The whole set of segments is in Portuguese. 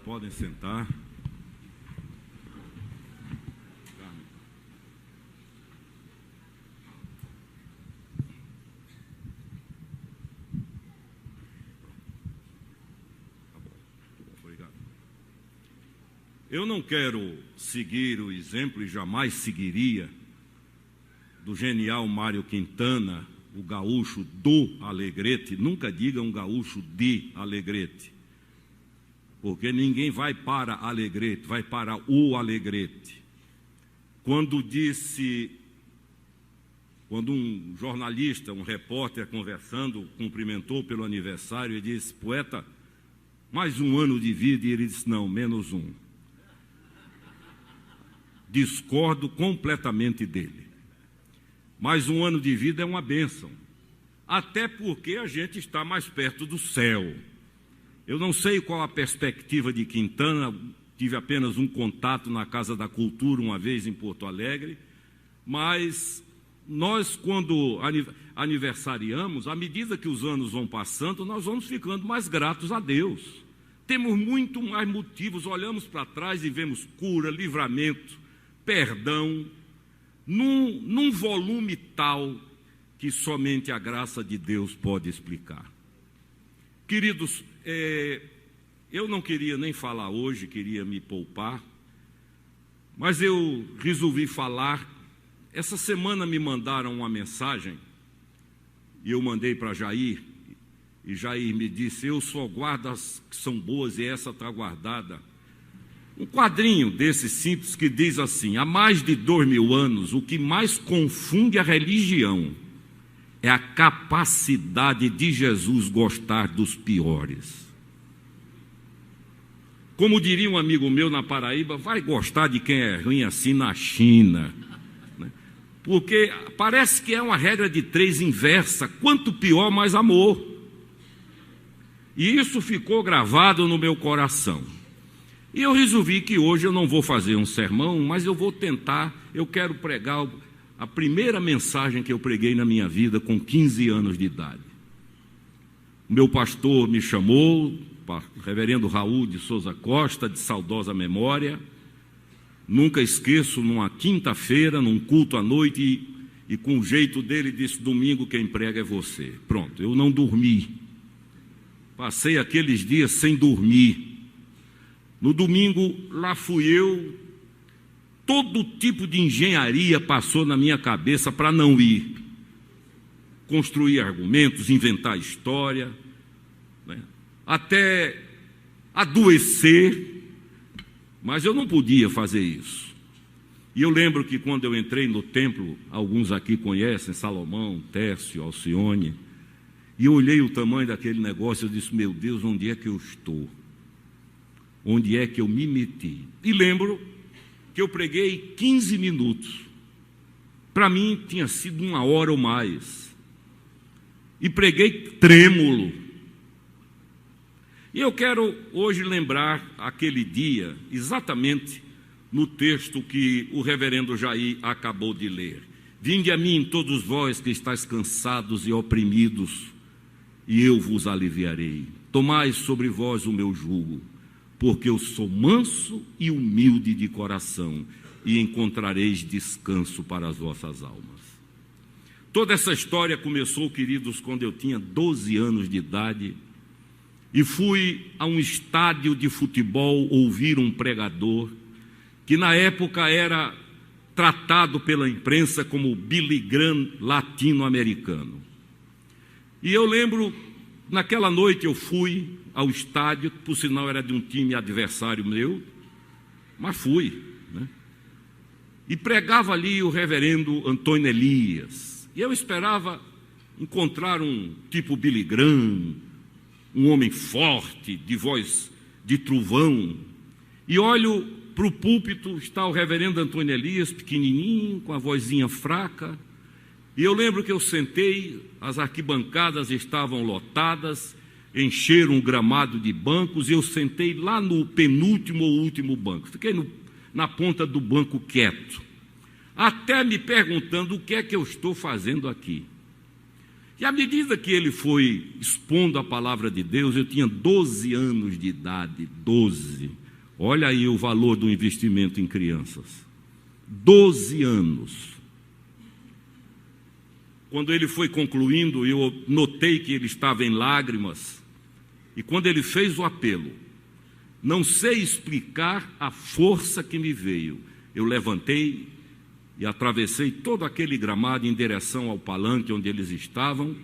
Podem sentar. Eu não quero seguir o exemplo, e jamais seguiria, do genial Mário Quintana, o gaúcho do Alegrete. Nunca diga um gaúcho de Alegrete, porque ninguém vai para Alegrete, vai para o Alegrete. Quando um jornalista, um repórter conversando, cumprimentou pelo aniversário e disse: poeta, mais um ano de vida, e ele disse: não, menos um. Discordo completamente dele. Mais um ano de vida é uma bênção, até porque a gente está mais perto do céu. Eu não sei qual a perspectiva de Quintana, tive apenas um contato na Casa da Cultura uma vez em Porto Alegre, mas nós, quando aniversariamos, à medida que os anos vão passando, nós vamos ficando mais gratos a Deus. Temos muito mais motivos, olhamos para trás e vemos cura, livramento, perdão, num volume tal que somente a graça de Deus pode explicar. Queridos, eu não queria nem falar hoje, queria me poupar, mas eu resolvi falar. Essa semana me mandaram uma mensagem, e eu mandei para Jair, e Jair me disse: eu só guardo as que são boas, e essa está guardada. Um quadrinho desse simples que diz assim: há mais de 2000 anos, o que mais confunde a religião é a capacidade de Jesus gostar dos piores. Como diria um amigo meu na Paraíba, vai gostar de quem é ruim assim na China, né? Porque parece que é uma regra de 3 inversa: quanto pior, mais amor. E isso ficou gravado no meu coração. E eu resolvi que hoje eu não vou fazer um sermão, mas eu vou tentar, eu quero pregar a primeira mensagem que eu preguei na minha vida com 15 anos de idade. O meu pastor me chamou, o reverendo Raul de Souza Costa, de saudosa memória. Nunca esqueço, numa quinta-feira, num culto à noite, e com o jeito dele disse: domingo quem prega é você. Pronto, eu não dormi. Passei aqueles dias sem dormir. No domingo, lá fui eu, todo tipo de engenharia passou na minha cabeça para não ir. Construir argumentos, inventar história, né? Até adoecer, mas eu não podia fazer isso. E eu lembro que quando eu entrei no templo, alguns aqui conhecem, Salomão, Tércio, Alcione, e eu olhei o tamanho daquele negócio, eu disse: meu Deus, onde é que eu estou? Onde é que eu me meti? E lembro que eu preguei 15 minutos. Para mim tinha sido 1 hora ou mais. E preguei trêmulo. E eu quero hoje lembrar aquele dia, exatamente no texto que o reverendo Jair acabou de ler. Vinde a mim, todos vós que estáis cansados e oprimidos, e eu vos aliviarei. Tomai sobre vós o meu jugo, porque eu sou manso e humilde de coração, e encontrareis descanso para as vossas almas. Toda essa história começou, queridos, quando eu tinha 12 anos de idade, e fui a um estádio de futebol ouvir um pregador, que na época era tratado pela imprensa como Billy Graham latino-americano. E eu lembro, naquela noite eu fui ao estádio, por sinal era de um time adversário meu, mas fui, né? E pregava ali o reverendo Antônio Elias, e eu esperava encontrar um tipo Billy Graham, um homem forte, de voz de trovão, e olho para o púlpito, está o reverendo Antônio Elias, pequenininho, com a vozinha fraca, e eu lembro que eu sentei, as arquibancadas estavam lotadas, encheram o gramado de bancos, e eu sentei lá no penúltimo ou último banco. Fiquei na ponta do banco quieto, até me perguntando o que é que eu estou fazendo aqui. E à medida que ele foi expondo a palavra de Deus, eu tinha 12 anos de idade, 12. Olha aí o valor do investimento em crianças. 12 anos. Quando ele foi concluindo, eu notei que ele estava em lágrimas. E quando ele fez o apelo, não sei explicar a força que me veio. Eu levantei e atravessei todo aquele gramado em direção ao palanque onde eles estavam.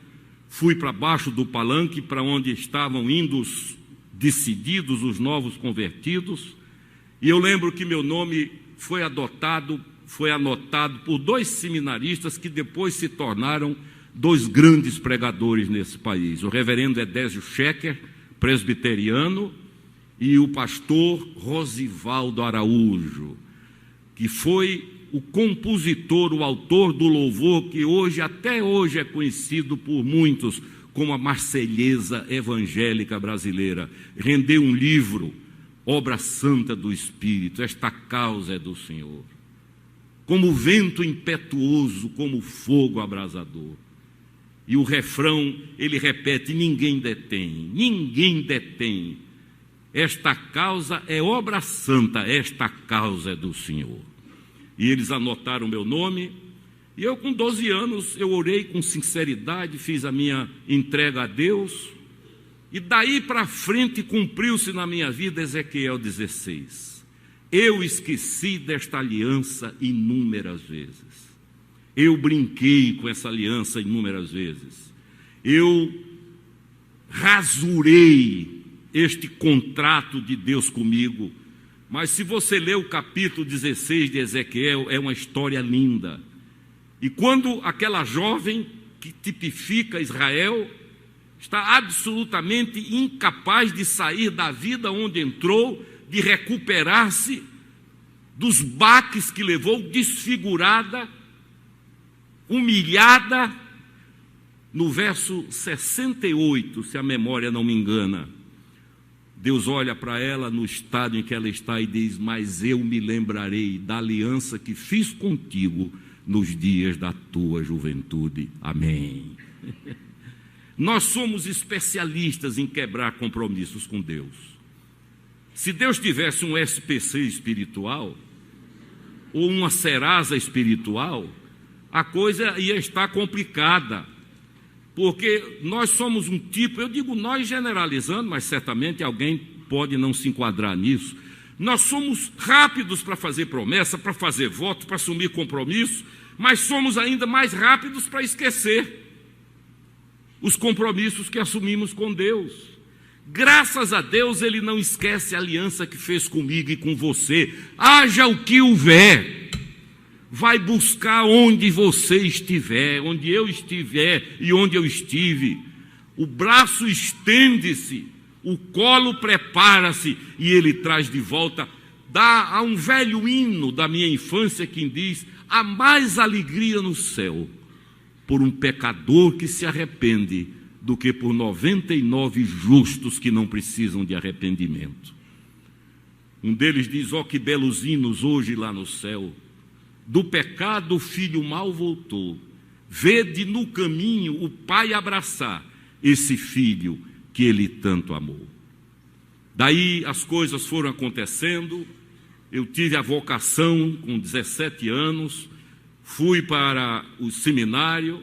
Fui para baixo do palanque, para onde estavam indo os decididos, os novos convertidos. E eu lembro que meu nome foi anotado por 2 seminaristas que depois se tornaram 2 grandes pregadores nesse país. O reverendo Edésio Schecker, presbiteriano, e o pastor Rosivaldo Araújo, que foi o compositor, o autor do louvor que até hoje é conhecido por muitos como a Marselhesa evangélica brasileira. Rendeu um livro, Obra Santa do Espírito, esta causa é do Senhor. Como vento impetuoso, como fogo abrasador. E o refrão, ele repete, ninguém detém. Esta causa é obra santa, esta causa é do Senhor. E eles anotaram meu nome, e eu com 12 anos, eu orei com sinceridade, fiz a minha entrega a Deus, e daí para frente cumpriu-se na minha vida Ezequiel 16. Eu esqueci desta aliança inúmeras vezes. Eu brinquei com essa aliança inúmeras vezes. Eu rasurei este contrato de Deus comigo. Mas se você ler o capítulo 16 de Ezequiel, é uma história linda. E quando aquela jovem que tipifica Israel está absolutamente incapaz de sair da vida onde entrou, de recuperar-se dos baques que levou, desfigurada, humilhada, no verso 68, se a memória não me engana, Deus olha para ela no estado em que ela está e diz, mas eu me lembrarei da aliança que fiz contigo nos dias da tua juventude. Amém. Nós somos especialistas em quebrar compromissos com Deus. Se Deus tivesse um SPC espiritual, ou uma Serasa espiritual, a coisa ia estar complicada, porque nós somos um tipo, eu digo nós generalizando, mas certamente alguém pode não se enquadrar nisso, nós somos rápidos para fazer promessa, para fazer voto, para assumir compromisso, mas somos ainda mais rápidos para esquecer os compromissos que assumimos com Deus. Graças a Deus, Ele não esquece a aliança que fez comigo e com você. Haja o que houver, vai buscar onde você estiver, onde eu estiver e onde eu estive. O braço estende-se, o colo prepara-se e Ele traz de volta. Dá a um velho hino da minha infância que diz, há mais alegria no céu por um pecador que se arrepende do que por 99 justos que não precisam de arrependimento. Um deles diz, ó que belos hinos hoje lá no céu, do pecado o filho mal voltou, vede no caminho o pai abraçar esse filho que ele tanto amou. Daí as coisas foram acontecendo, eu tive a vocação com 17 anos, fui para o seminário,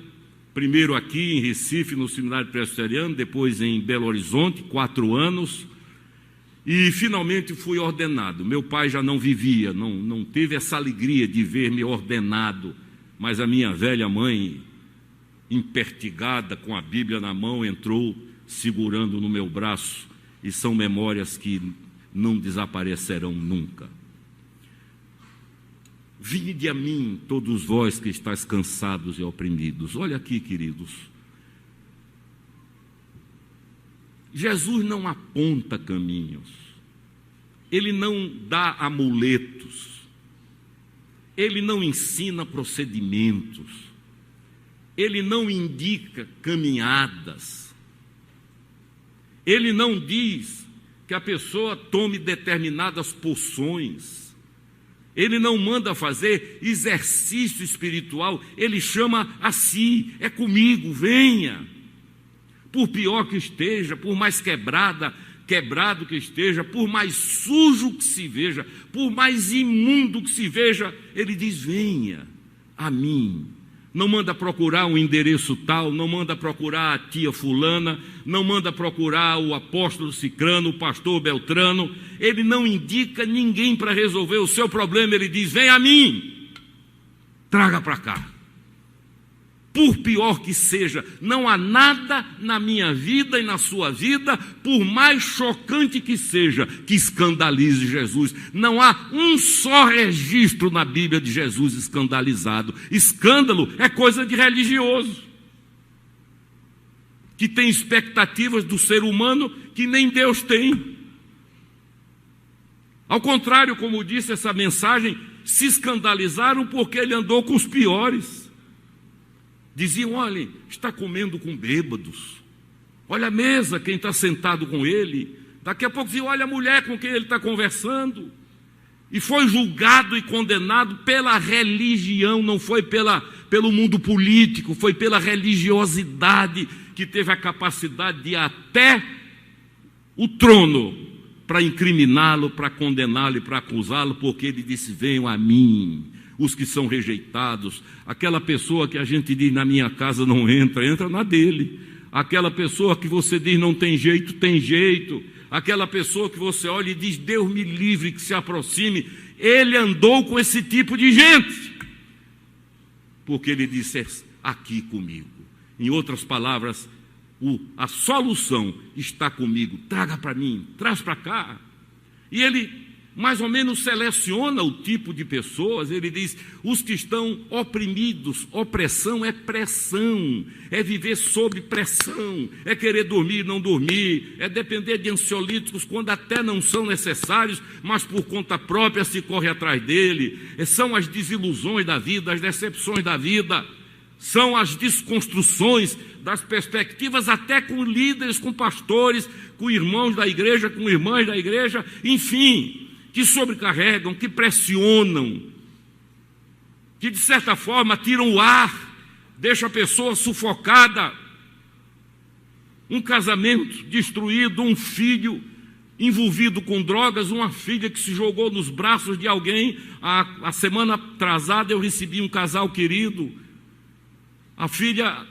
primeiro aqui em Recife, no seminário presbiteriano, depois em Belo Horizonte, 4 anos, e finalmente fui ordenado. Meu pai já não vivia, não teve essa alegria de ver-me ordenado, mas a minha velha mãe, impertigada, com a Bíblia na mão, entrou segurando no meu braço, e são memórias que não desaparecerão nunca. Vinde a mim, todos vós que estáis cansados e oprimidos. Olha aqui, queridos. Jesus não aponta caminhos. Ele não dá amuletos. Ele não ensina procedimentos. Ele não indica caminhadas. Ele não diz que a pessoa tome determinadas poções. Ele não manda fazer exercício espiritual, ele chama a si, é comigo, venha. Por pior que esteja, por mais quebrado que esteja, por mais sujo que se veja, por mais imundo que se veja, ele diz, venha a mim. Não manda procurar um endereço tal, não manda procurar a tia fulana, não manda procurar o apóstolo cicrano, o pastor beltrano. Ele não indica ninguém para resolver o seu problema, ele diz, vem a mim, traga para cá. Por pior que seja, não há nada na minha vida e na sua vida, por mais chocante que seja, que escandalize Jesus. Não há um só registro na Bíblia de Jesus escandalizado. Escândalo é coisa de religioso, que tem expectativas do ser humano que nem Deus tem. Ao contrário, como disse essa mensagem, se escandalizaram porque ele andou com os piores. Diziam, olha, está comendo com bêbados. Olha a mesa, quem está sentado com ele. Daqui a pouco diziam, olha a mulher com quem ele está conversando. E foi julgado e condenado pela religião, não foi pelo mundo político, foi pela religiosidade que teve a capacidade de ir até o trono para incriminá-lo, para condená-lo e para acusá-lo, porque ele disse, venham a mim. Os que são rejeitados, aquela pessoa que a gente diz na minha casa não entra, entra na dele. Aquela pessoa que você diz não tem jeito, tem jeito. Aquela pessoa que você olha e diz, Deus me livre que se aproxime. Ele andou com esse tipo de gente, porque ele disse, aqui comigo. Em outras palavras, a solução está comigo, traga para mim, traz para cá. E ele mais ou menos seleciona o tipo de pessoas. Ele diz, os que estão oprimidos, opressão é pressão, é viver sob pressão, é querer dormir e não dormir, é depender de ansiolíticos quando até não são necessários, mas por conta própria se corre atrás dele. São as desilusões da vida, as decepções da vida, são as desconstruções das perspectivas, até com líderes, com pastores, com irmãos da igreja, com irmãs da igreja, enfim, que sobrecarregam, que pressionam, que de certa forma tiram o ar, deixam a pessoa sufocada. Um casamento destruído, um filho envolvido com drogas, uma filha que se jogou nos braços de alguém. A semana atrasada eu recebi um casal querido, a filha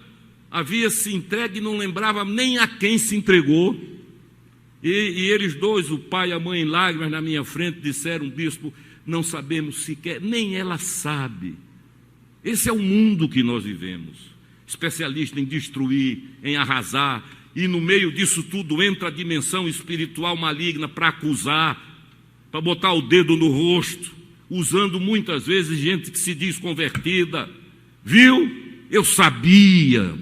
havia se entregue e não lembrava nem a quem se entregou. E eles dois, o pai e a mãe em lágrimas na minha frente, disseram, bispo, não sabemos sequer, nem ela sabe. Esse é o mundo que nós vivemos, especialista em destruir, em arrasar, e no meio disso tudo entra a dimensão espiritual maligna para acusar, para botar o dedo no rosto, usando muitas vezes gente que se diz convertida. Viu? Eu sabia,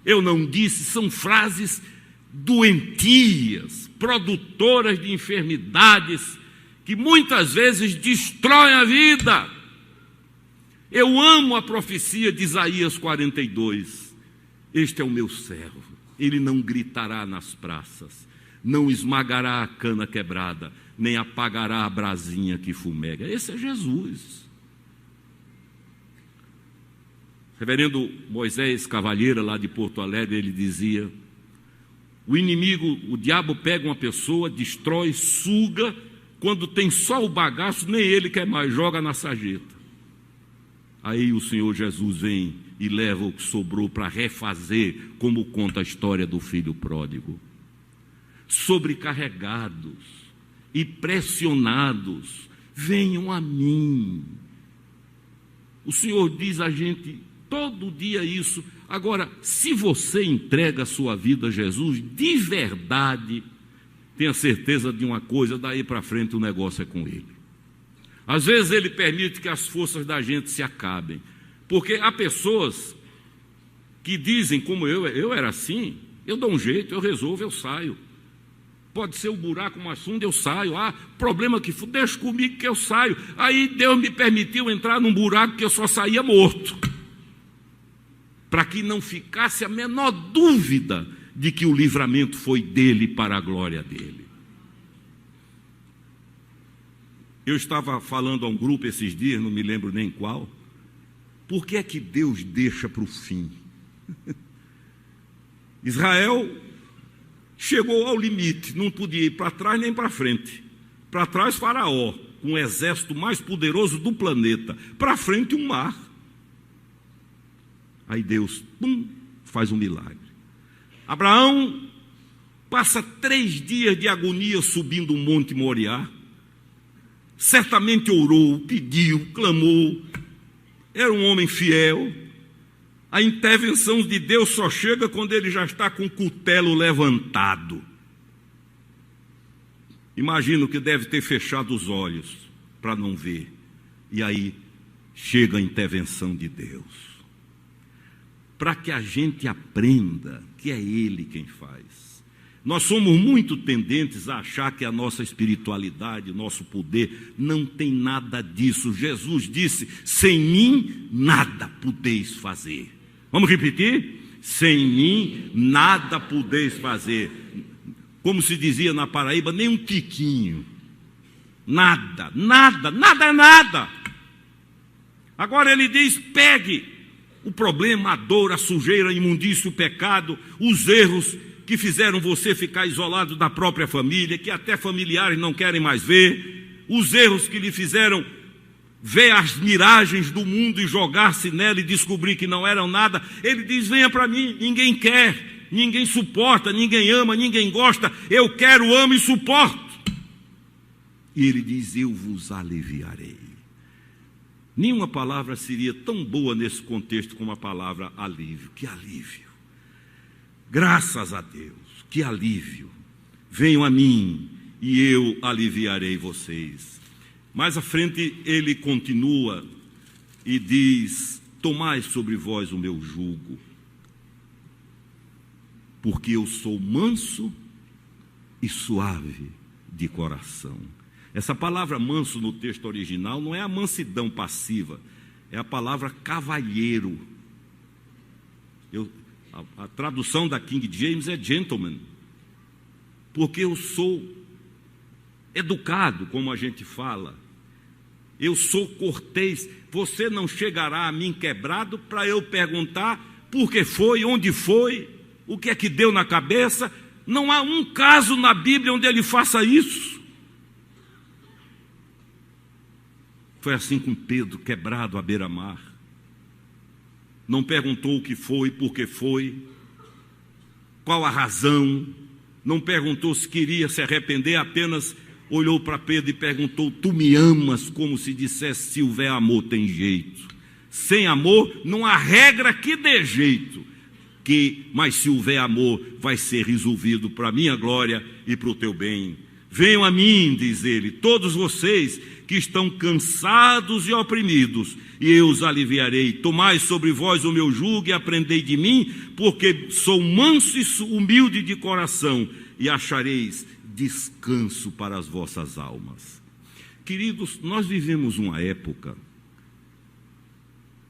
eu não disse, são frases doentias, produtoras de enfermidades, que muitas vezes destroem a vida. Eu amo a profecia de Isaías 42. Este é o meu servo, ele não gritará nas praças, não esmagará a cana quebrada, nem apagará a brasinha que fumega. Esse é Jesus. Reverendo Moisés Cavalheira, lá de Porto Alegre, ele dizia, o inimigo, o diabo pega uma pessoa, destrói, suga, quando tem só o bagaço, nem ele quer mais, joga na sarjeta. Aí o Senhor Jesus vem e leva o que sobrou para refazer, como conta a história do filho pródigo. Sobrecarregados e pressionados, venham a mim. O Senhor diz a gente todo dia isso. Agora, se você entrega a sua vida a Jesus de verdade, tenha certeza de uma coisa, daí para frente o negócio é com Ele. Às vezes Ele permite que as forças da gente se acabem, porque há pessoas que dizem, como eu era assim, eu dou um jeito, eu resolvo, eu saio. Pode ser o buraco mais fundo, eu saio. Problema que for, deixa comigo que eu saio. Aí Deus me permitiu entrar num buraco que eu só saía morto, para que não ficasse a menor dúvida de que o livramento foi dele para a glória dele. Eu estava falando a um grupo esses dias, não me lembro nem qual. Por que é que Deus deixa para o fim? Israel chegou ao limite, não podia ir para trás nem para frente. Para trás, Faraó, com o exército mais poderoso do planeta. Para frente, um mar. Aí Deus, faz um milagre. Abraão passa 3 dias de agonia subindo o Monte Moriá. Certamente orou, pediu, clamou. Era um homem fiel. A intervenção de Deus só chega quando ele já está com o cutelo levantado. Imagino que deve ter fechado os olhos para não ver. E aí chega a intervenção de Deus. Para que a gente aprenda que é Ele quem faz. Nós somos muito tendentes a achar que a nossa espiritualidade, nosso poder, não tem nada disso. Jesus disse, sem mim nada podeis fazer. Vamos repetir? Sem mim nada podeis fazer. Como se dizia na Paraíba, nem um tiquinho. Nada, nada, nada é nada. Agora ele diz, pegue o problema, a dor, a sujeira, a imundícia, o pecado, os erros que fizeram você ficar isolado da própria família, que até familiares não querem mais ver, os erros que lhe fizeram ver as miragens do mundo e jogar-se nela e descobrir que não eram nada. Ele diz, venha para mim, ninguém quer, ninguém suporta, ninguém ama, ninguém gosta, eu quero, amo e suporto. E ele diz, eu vos aliviarei. Nenhuma palavra seria tão boa nesse contexto como a palavra alívio. Que alívio! Graças a Deus, que alívio! Venham a mim e eu aliviarei vocês. Mais à frente ele continua e diz, tomai sobre vós o meu jugo, porque eu sou manso e suave de coração. Essa palavra manso no texto original não é a mansidão passiva, é a palavra cavalheiro. A tradução da King James é gentleman, porque eu sou educado, como a gente fala, eu sou cortês. Você não chegará a mim quebrado para eu perguntar por que foi, onde foi, o que é que deu na cabeça. Não há um caso na Bíblia onde ele faça isso. Foi assim com Pedro, quebrado à beira-mar. Não perguntou o que foi, por que foi, qual a razão. Não perguntou se queria se arrepender, apenas olhou para Pedro e perguntou, tu me amas? Como se dissesse, se houver amor tem jeito. Sem amor não há regra que dê jeito. Mas se houver amor vai ser resolvido para a minha glória e para o teu bem. Venham a mim, diz ele, todos vocês que estão cansados e oprimidos, e eu os aliviarei. Tomai sobre vós o meu jugo e aprendei de mim, porque sou manso e humilde de coração, e achareis descanso para as vossas almas. Queridos, nós vivemos uma época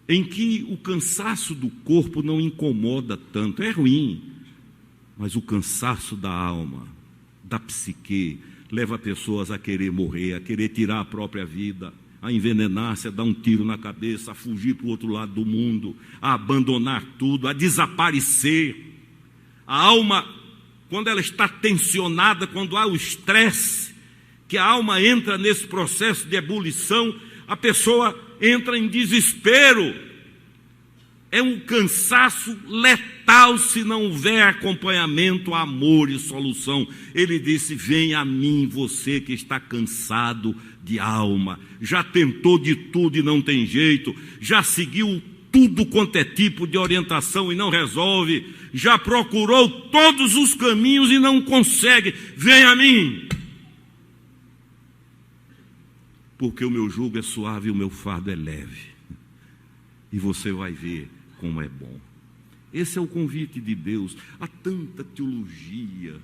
em que o cansaço do corpo não incomoda tanto, é ruim, mas o cansaço da alma, da psique, leva pessoas a querer morrer, a querer tirar a própria vida, a envenenar-se, a dar um tiro na cabeça, a fugir para o outro lado do mundo, a abandonar tudo, a desaparecer. A alma, quando ela está tensionada, quando há o estresse, que a alma entra nesse processo de ebulição, a pessoa entra em desespero. É um cansaço letal se não houver acompanhamento, amor e solução. Ele disse, venha a mim você que está cansado de alma, já tentou de tudo e não tem jeito, já seguiu tudo quanto é tipo de orientação e não resolve, já procurou todos os caminhos e não consegue, venha a mim. Porque o meu jugo é suave e o meu fardo é leve. E você vai ver como é bom. Esse é o convite de Deus. Há tanta teologia,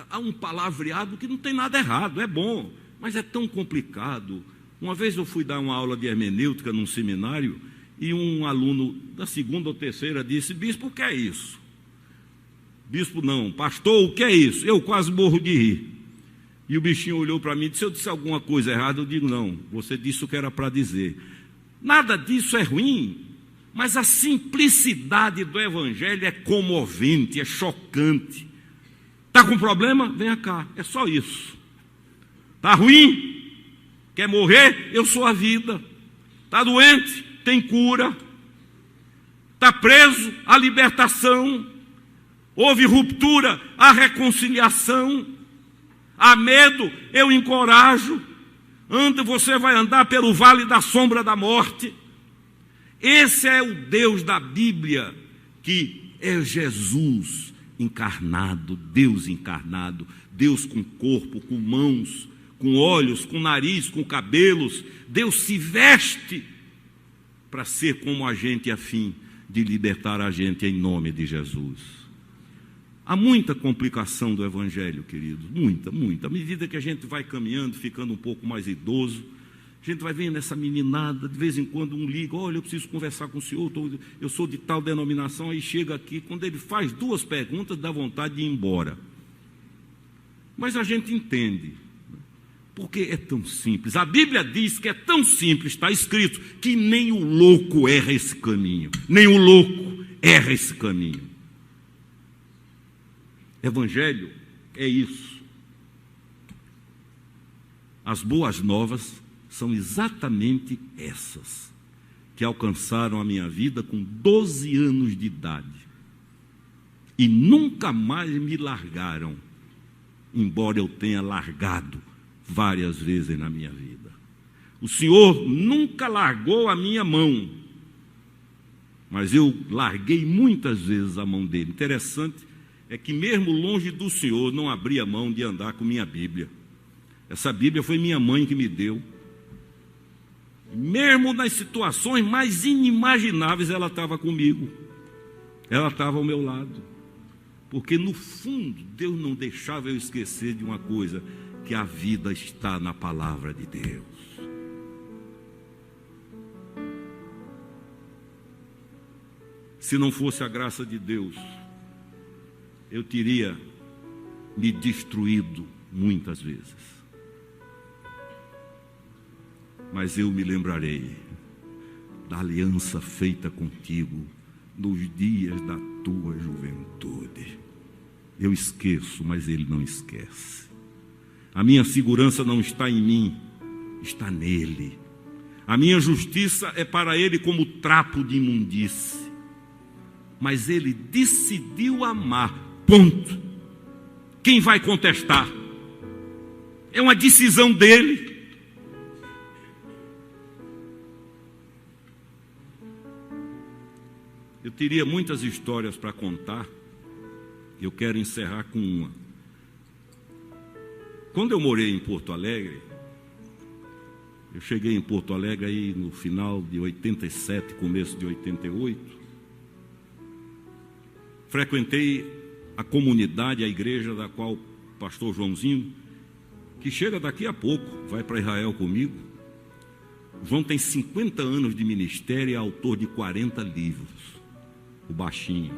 há um palavreado que não tem nada errado, é bom, mas é tão complicado. Uma vez eu fui dar uma aula de hermenêutica num seminário e um aluno da 2ª ou 3ª disse, bispo, o que é isso? Bispo não, pastor, o que é isso? Eu quase morro de rir. E o bichinho olhou para mim e disse: se eu disse alguma coisa errada, eu digo: não, você disse o que era para dizer. Nada disso é ruim, mas a simplicidade do Evangelho é comovente, é chocante. Está com problema? Venha cá, é só isso. Está ruim? Quer morrer? Eu sou a vida. Está doente? Tem cura. Está preso? A libertação. Houve ruptura? A reconciliação. Há medo? Eu encorajo. Você vai andar pelo vale da sombra da morte. Esse é o Deus da Bíblia, que é Jesus encarnado, Deus encarnado, Deus com corpo, com mãos, com olhos, com nariz, com cabelos. Deus se veste para ser como a gente, a fim de libertar a gente em nome de Jesus. Há muita complicação do Evangelho, queridos, muita. À medida que a gente vai caminhando, ficando um pouco mais idoso, a gente vai vendo essa meninada, de vez em quando um liga: olha, eu preciso conversar com o senhor, eu sou de tal denominação. Aí chega aqui, quando ele faz 2 perguntas, dá vontade de ir embora. Mas a gente entende, porque é tão simples. A Bíblia diz que é tão simples, está escrito, que nem o louco erra esse caminho. Nem o louco erra esse caminho. Evangelho é isso. As boas novas são exatamente essas, que alcançaram a minha vida com 12 anos de idade e nunca mais me largaram, embora eu tenha largado várias vezes na minha vida. O Senhor nunca largou a minha mão, mas eu larguei muitas vezes a mão dele. Interessante é que mesmo longe do Senhor, não abri a mão de andar com minha Bíblia. Essa Bíblia foi minha mãe que me deu. Mesmo nas situações mais inimagináveis, ela estava comigo. Ela estava ao meu lado. Porque no fundo, Deus não deixava eu esquecer de uma coisa, que a vida está na palavra de Deus. Se não fosse a graça de Deus, eu teria me destruído muitas vezes. Mas eu me lembrarei da aliança feita contigo nos dias da tua juventude. Eu esqueço, mas ele não esquece. A minha segurança não está em mim, está nele. A minha justiça é para ele como trapo de imundície. Mas ele decidiu amar. Ponto. Quem vai contestar? É uma decisão dele. Eu teria muitas histórias para contar. Eu quero encerrar com uma. Quando eu morei em Porto Alegre, eu cheguei em Porto Alegre aí no final de 87, começo de 88. Frequentei a comunidade, a igreja da qual o pastor Joãozinho, que chega daqui a pouco, vai para Israel comigo. João tem 50 anos de ministério e é autor de 40 livros, o baixinho.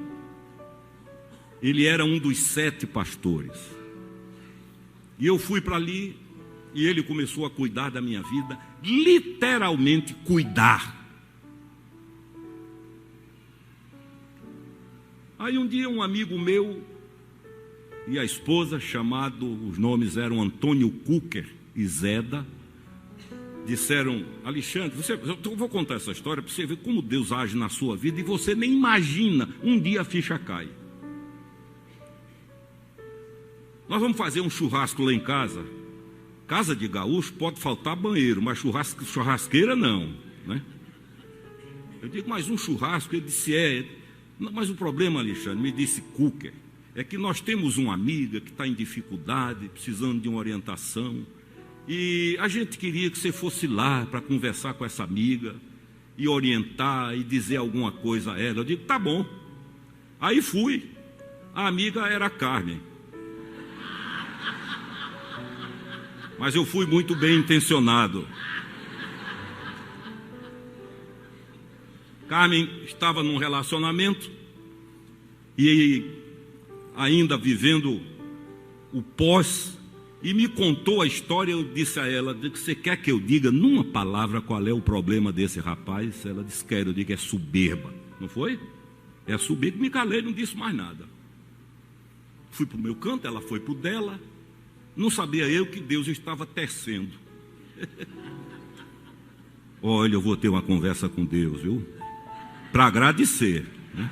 Ele era um dos 7 pastores. E eu fui para ali e ele começou a cuidar da minha vida, literalmente cuidar. Aí um dia um amigo meu e a esposa, os nomes eram Antônio Cucker e Zeda, disseram: Alexandre, eu vou contar essa história para você ver como Deus age na sua vida e você nem imagina, um dia a ficha cai. Nós vamos fazer um churrasco lá em casa. Casa de gaúcho pode faltar banheiro, mas churrasqueira não, né? Eu digo: mas um churrasco? Ele disse: não, mas o problema, Alexandre, me disse Cucker, é que nós temos uma amiga que está em dificuldade, precisando de uma orientação, e a gente queria que você fosse lá para conversar com essa amiga e orientar e dizer alguma coisa a ela. Eu digo: tá bom. Aí fui. A amiga era a Carmen. Mas eu fui muito bem intencionado. Carmen estava num relacionamento e ainda vivendo o pós e me contou a história. Eu disse a ela: você quer que eu diga numa palavra qual é o problema desse rapaz? Ela disse: quero. Eu digo: é soberba. Não foi? É soberba. Me calei, não disse mais nada. Fui para o meu canto, ela foi para o dela. Não sabia eu que Deus estava tecendo. Olha, eu vou ter uma conversa com Deus, viu? Para agradecer, né?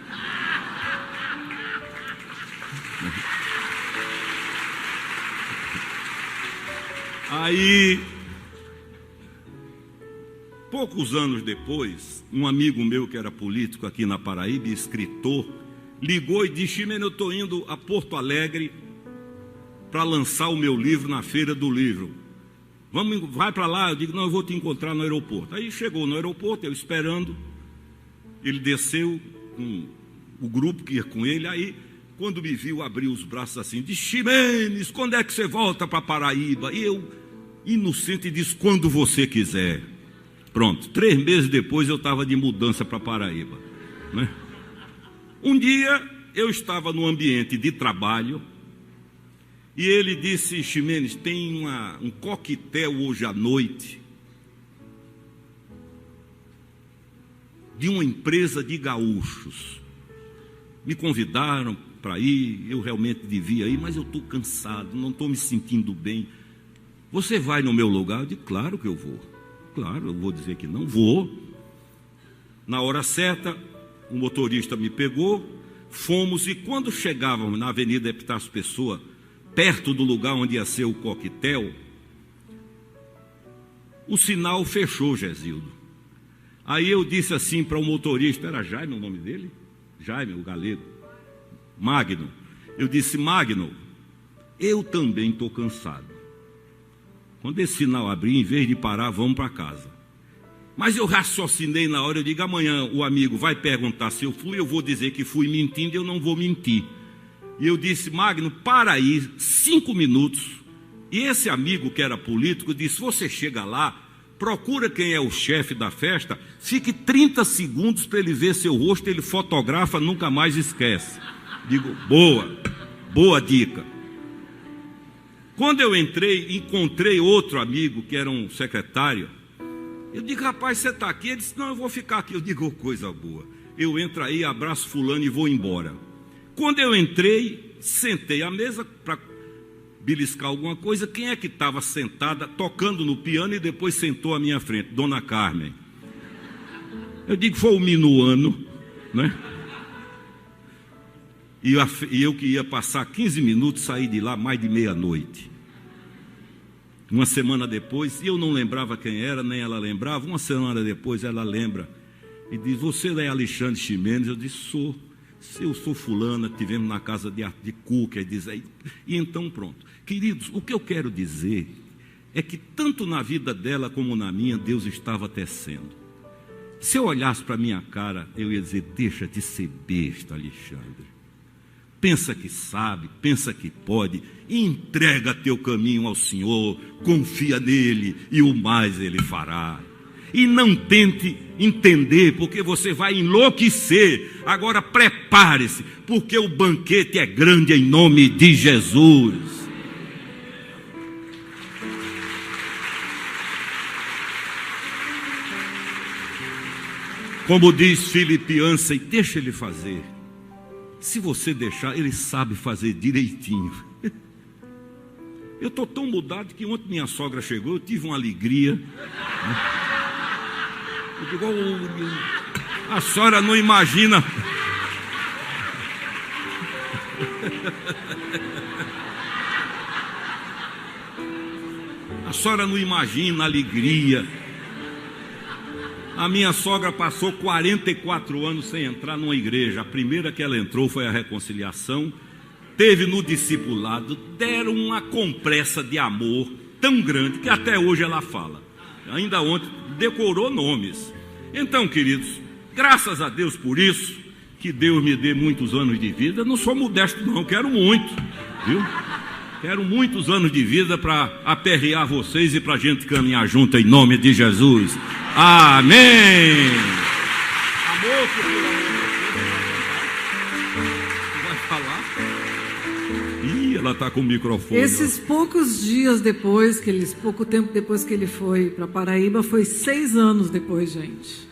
Aí, poucos anos depois, um amigo meu que era político aqui na Paraíba, escritor, ligou e disse: Ximene, eu estou indo a Porto Alegre para lançar o meu livro na Feira do Livro. Vai para lá. Eu digo: não, eu vou te encontrar no aeroporto. Aí chegou no aeroporto, eu esperando. Ele desceu com o grupo que ia com ele. Aí, quando me viu, abriu os braços assim, disse: Ximenes, quando é que você volta para Paraíba? E eu, inocente, disse: quando você quiser. Pronto, 3 meses depois eu estava de mudança para Paraíba, né? Um dia eu estava no ambiente de trabalho e ele disse: Ximenes, tem um coquetel hoje à noite de uma empresa de gaúchos. Me convidaram para ir, eu realmente devia ir, mas eu estou cansado, não estou me sentindo bem. Você vai no meu lugar? Eu digo: claro que eu vou. Claro, eu vou dizer que não vou. Na hora certa, o motorista me pegou, fomos, e quando chegávamos na Avenida Epitácio Pessoa, perto do lugar onde ia ser o coquetel, o sinal fechou, Gesildo. Aí eu disse assim para o motorista, era Jaime o nome dele? Jaime, o galego. Magno. Eu disse: Magno, eu também estou cansado. Quando esse sinal abrir, em vez de parar, vamos para casa. Mas eu raciocinei na hora, eu digo: amanhã o amigo vai perguntar se eu fui, eu vou dizer que fui mentindo, eu não vou mentir. E eu disse: Magno, para aí 5 minutos. E esse amigo que era político disse: você chega lá, procura quem é o chefe da festa, fique 30 segundos para ele ver seu rosto, ele fotografa, nunca mais esquece. Digo: boa dica. Quando eu entrei, encontrei outro amigo que era um secretário. Eu digo: rapaz, você está aqui? Ele disse: não, eu vou ficar aqui. Eu digo: oh, coisa boa. Eu entro aí, abraço fulano e vou embora. Quando eu entrei, sentei à mesa para beliscar alguma coisa. Quem é que estava sentada, tocando no piano e depois sentou à minha frente? Dona Carmen. Eu digo: foi o minuano, né? E eu que ia passar 15 minutos, saí de lá mais de meia-noite. Uma semana depois, e eu não lembrava quem era, nem ela lembrava. Uma semana depois ela lembra e diz: você é Alexandre Ximenes? Eu disse: sou. Eu sou fulana, tivemos na casa de Cuca. E então pronto. Queridos, o que eu quero dizer é que tanto na vida dela como na minha, Deus estava tecendo. Se eu olhasse para a minha cara, eu ia dizer: deixa de ser besta, Alexandre. Pensa que sabe, pensa que pode, e entrega teu caminho ao Senhor, confia nele e o mais ele fará. E não tente entender, porque você vai enlouquecer. Agora prepare-se, porque o banquete é grande em nome de Jesus. Como diz Filipe Ansem, deixa ele fazer. Se você deixar, ele sabe fazer direitinho. Eu estou tão mudado que ontem minha sogra chegou, eu tive uma alegria. Eu digo: oh, a senhora não imagina. A senhora não imagina a alegria. A minha sogra passou 44 anos sem entrar numa igreja. A primeira que ela entrou foi a reconciliação. Teve no discipulado, deram uma compressa de amor tão grande que até hoje ela fala. Ainda ontem decorou nomes. Então, queridos, graças a Deus por isso, que Deus me dê muitos anos de vida. Eu não sou modesto não, quero muito, viu? Quero muitos anos de vida para aperrear vocês e para a gente caminhar junto em nome de Jesus. Amém. Amor, você vai falar? Ih, ela está com o microfone. Esses poucos dias depois, pouco tempo depois que ele foi para Paraíba, foi 6 anos depois, gente.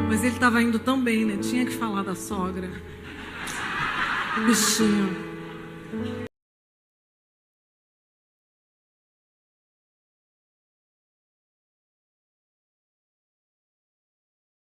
Mas ele estava indo tão bem, né? Tinha que falar da sogra. Bichinho.